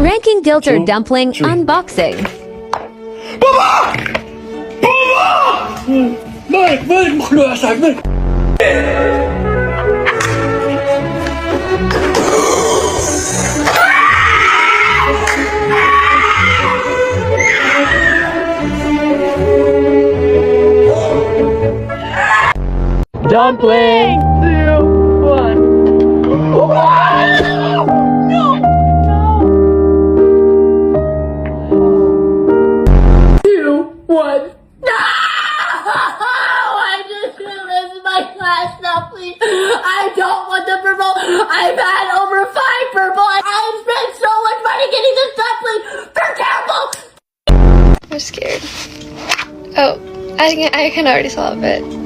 Ranking Gilter Dumpling unboxing. Baba! Baba! Balik mo keluar sana. Dumpling! 2, 1. No! I just missed my last dumpling. I don't want the purple. I've had over 5 purple. I've spent so much money getting this dumpling. They're terrible. I'm scared. Oh, I can already solve it.